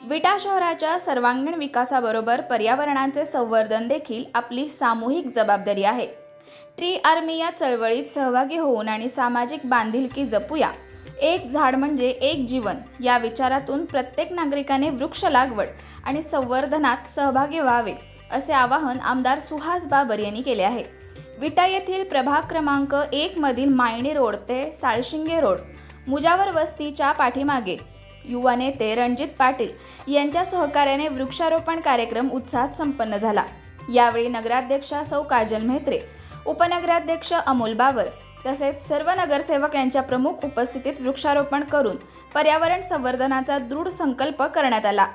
विटा शहराच्या सर्वांगीण विकासाबरोबर पर्यावरणाचे संवर्धन देखील आपली सामूहिक जबाबदारी आहे। ट्री आर्मी या चळवळीत सहभागी होऊन आणि सामाजिक बांधिलकी जपूया, एक झाड म्हणजे एक जीवन या विचारातून प्रत्येक नागरिकाने वृक्ष लागवड आणि संवर्धनात सहभागी व्हावे असे आवाहन आमदार सुहास बाबर यांनी केले आहे। विटा येथील प्रभाग क्रमांक 1 मधील मायणी रोड ते साळशिंगे रोड मुजावर वस्तीच्या पाठीमागे युवा नेते रणजित पाटील यांच्या सहकार्याने वृक्षारोपण कार्यक्रम उत्साहात संपन्न झाला। यावेळी नगराध्यक्षा सौ काजल म्हेत्रे, उपनगराध्यक्ष अमोल बाबर तसेच सर्व नगरसेवक यांच्या प्रमुख उपस्थितीत वृक्षारोपण करून पर्यावरण संवर्धनाचा दृढ संकल्प करण्यात आला।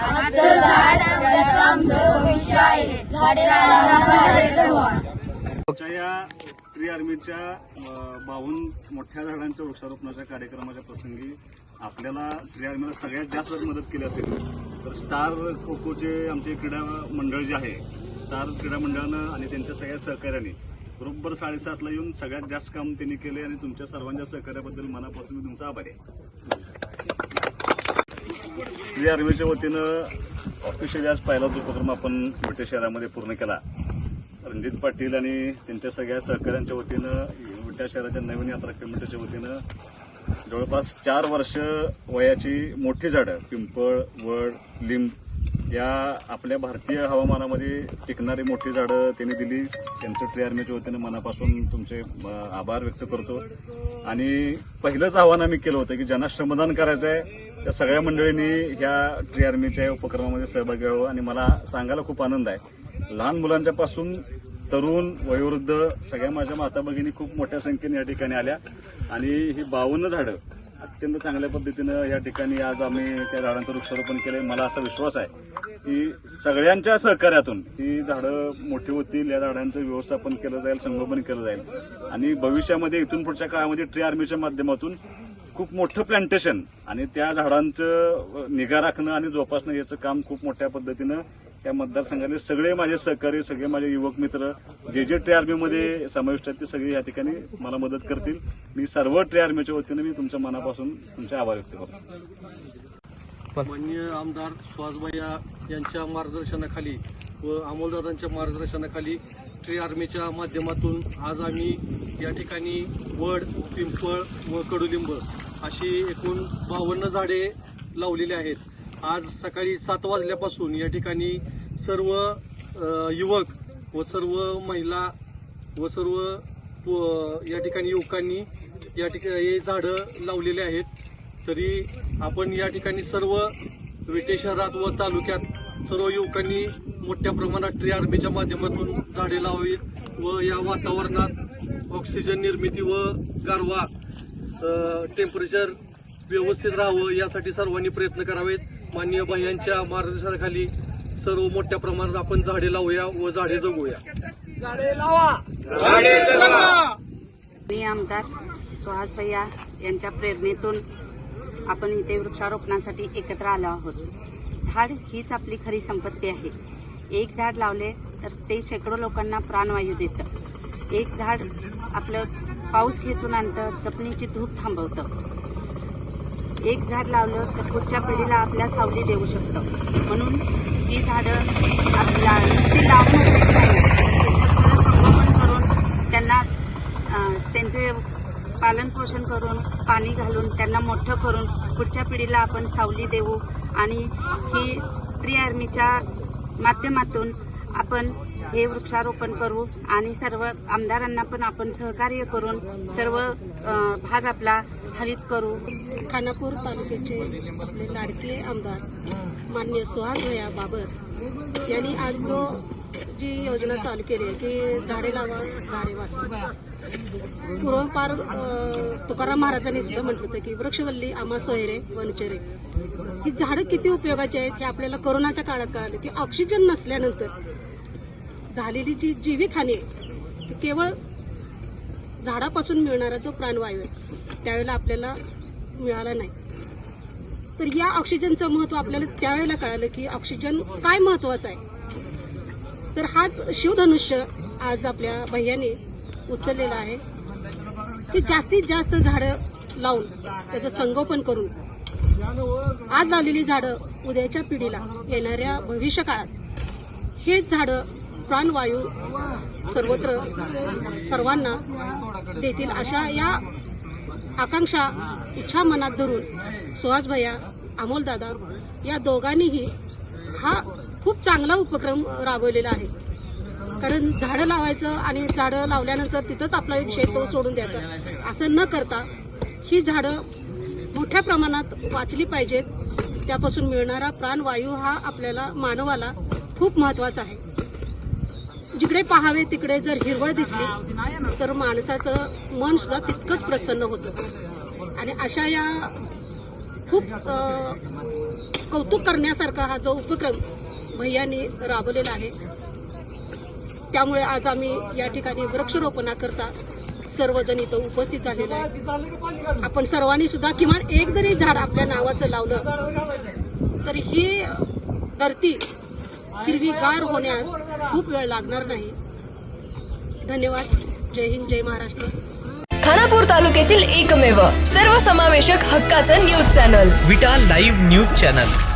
आजचं झाड उद्याचं आमचं भविष्य आहे, झाडे लावा झाडे जगवा। या ट्री आर्मीच्या 52 मोठ्या झाडांच्या वृक्षारोपणाच्या कार्यक्रमाच्या प्रसंगी आपल्याला ट्री आर्मीला सगळ्यात जास्त मदत केली असेल तर स्टार खो-खोचे आमचे क्रीडा मंडळ जे आहे, स्टार क्रीडा मंडळानं आणि त्यांच्या सगळ्या सहकार्याने बरोबर 7:30ला येऊन सगळ्यात जास्त काम त्यांनी केले आणि तुमच्या सर्वांच्या सहकार्याबद्दल मनापासून मी तुमचा आभारी आहे। ट्री आर्मीच्या वतीनं ऑफिशियली आज पहिलाच उपक्रम आपण विटा शहरामध्ये पूर्ण केला। रणजित पाटील आणि त्यांच्या सगळ्या सहकाऱ्यांच्या वतीनं विटा शहराच्या नवीन यात्रा कमिटीच्या वतीनं जवळपास 4 वर्ष वयाची मोठी झाडं पिंपळ, वड, लिंब या आपल्या भारतीय हवामानामध्ये टिकणारी मोठी झाडं त्यांनी दिली। त्यांचं ट्री आर्मीच्या वतीनं मनापासून तुमचे आभार व्यक्त करतो। आणि पहिलंच आव्हान आम्ही केलं होतं की ज्यांना श्रमदान करायचं आहे त्या सगळ्या मंडळींनी ह्या ट्री आर्मीच्या उपक्रमामध्ये सहभागी व्हावं। आणि मला सांगायला खूप आनंद आहे, लहान मुलांच्या पासून तरुण वयोवृद्ध सगळ्या माझ्या माता भगिनी खूप मोठ्या संख्येने या ठिकाणी आल्या आणि ही 52 झाडं अत्यंत चांगल्या पद्धतीनं या ठिकाणी आज आम्ही त्या झाडांचं वृक्षारोपण केलंय। मला असा विश्वास आहे की सगळ्यांच्या सहकार्यातून ही झाडं मोठी होतील, या झाडांचं व्यवस्थापन केलं जाईल, संगोपन केलं जाईल आणि भविष्यामध्ये इथून पुढच्या काळामध्ये ट्री आर्मीच्या माध्यमातून खूप मोठं प्लांटेशन आणि त्या झाडांचं निगा राखणं आणि जोपासणं याचं काम खूप मोठ्या पद्धतीनं त्या मतदारसंघातले सगळे माझे सहकारी, सगळे माझे युवक मित्र जे जे ट्री आर्मीमध्ये समाविष्ट आहेत ते सगळे या ठिकाणी मला मदत करतील। मी सर्व ट्री आर्मीच्या वतीनं मी तुमच्या मनापासून तुमचे आभार व्यक्त करतो। माननीय आमदार सुहासभैया यांच्या मार्गदर्शनाखाली व अमोलदादांच्या मार्गदर्शनाखाली ट्री आर्मीच्या माध्यमातून आज आम्ही या ठिकाणी वड, पिंपळ व कडुलिंब अशी एकूण 52 झाडे लावलेली आहेत। आज सकाळी 7 वाजल्यापासून या ठिकाणी सर्व युवक व सर्व महिला व सर्व या ठिकाणी युवकांनी या ठिकाणी हे झाडं लावलेले आहेत। तरी आपण या ठिकाणी सर्व विटा शहरात व तालुक्यात सर्व युवकांनी मोठ्या प्रमाणात ट्री आर्मीच्या माध्यमातून झाडे लावावीत व या वातावरणात ऑक्सिजन निर्मिती व गारवा टेम्परेचर व्यवस्थित राहावं यासाठी सर्वांनी प्रयत्न करावेत। माननीय भैयांच्या मार्गदर्शनाखाली सर्व मोठ्या प्रमाणात आपण झाडे लावूया व झाडे जगवूया। झाडे लावा झाडे जगवा। मी आमदार सुहास भैया यांच्या प्रेरणेतून आपण इथे वृक्षारोपणासाठी एकत्र आलो आहोत। झाड हीच आपली खरी संपत्ती आहे। एक झाड लावले तर ते शेकडो लोकांना प्राणवायू देतं। एक झाड आपलं पाऊस खेचून आणतं, जपणीची धूप थांबवतं। एक झाड लावलं तर पुढच्या पिढीला आपल्या सावली देऊ शकतं। म्हणून ही झाडं आपल्या ती लावून संगोपन करून त्यांना त्यांचे पालन पोषण करून पाणी घालून त्यांना मोठं करून पुढच्या पिढीला आपण सावली देऊ आणि ही ट्री आर्मीच्या माध्यमातून आपण हे वृक्षारोपण करू आणि सर्व आमदारांना पण आपण सहकार्य करून सर्व भाग आपला हरित करू। खानापूर तालुक्याचे आपले लाडके आमदार माननीय सुहास भैया बाबर यांनी आज जी योजना चालू केली आहे की झाडे लावा झाडे वाचवा। पूर्वपार तुकाराम महाराजांनी सुद्धा म्हटलं होतं की वृक्षवल्ली आम्हा सोयरे वनचरे। ही झाडं किती उपयोगाची आहेत हे आपल्याला कोरोनाच्या काळात कळालं की ऑक्सिजन नसल्यानंतर झालेली जी जीवितहानी आहे ती केवळ झाडापासून मिळणारा जो प्राणवायू आहे त्यावेळेला आपल्याला मिळाला नाही। तर या ऑक्सिजनचं महत्त्व आपल्याला त्यावेळेला कळालं की ऑक्सिजन काय महत्त्वाचं आहे। तर हाच शिवधनुष्य आज आपल्या भैयाने उचललेला आहे की जास्तीत जास्त झाडं लावून त्याचं संगोपन करून आज लावलेली झाडं उद्याच्या पिढीला येणाऱ्या भविष्य काळात हेच झाडं प्राणवायू सर्वत्र सर्वांना देतील अशा या आकांक्षा इच्छा मनात धरून सुहास भैया अमोलदादा या दोघांनीही हा खूप चांगला उपक्रम राबवलेला आहे. कारण झाडं लावायचं आणि झाडं लावल्यानंतर तिथंच आपला विषय तो सोडून द्यायचा असं न करता ही झाडं मोठ्या प्रमाणात वाचली पाहिजेत. त्यापासून मिळणारा प्राणवायू हा आपल्याला मानवाला खूप महत्वाचा आहे. जिकडे पाहावे तिकडे जर हिरवळ दिसली तर माणसाचं मन सुद्धा तितकंच प्रसन्न होतं. आणि अशा या खूप कौतुक करण्यासारखा हा जो उपक्रम भैयांनी राबवलेला आहे त्यामुळे आज आम्ही या ठिकाणी वृक्षारोपणाकरता सर्वजण इथं उपस्थित झालेलो आहे. आपण सर्वांनी सुद्धा किमान एक जरी झाड आपल्या नावाचं लावलं तर ही धरती हिरवीगार होण्यास खूप वेळ लागणार नाही. धन्यवाद. जय हिंद, जय महाराष्ट्र. खानापूर तालुक्यातील एकमेव सर्वसमावेशक हक्काचं न्यूज चॅनल विटा लाईव्ह न्यूज चॅनल.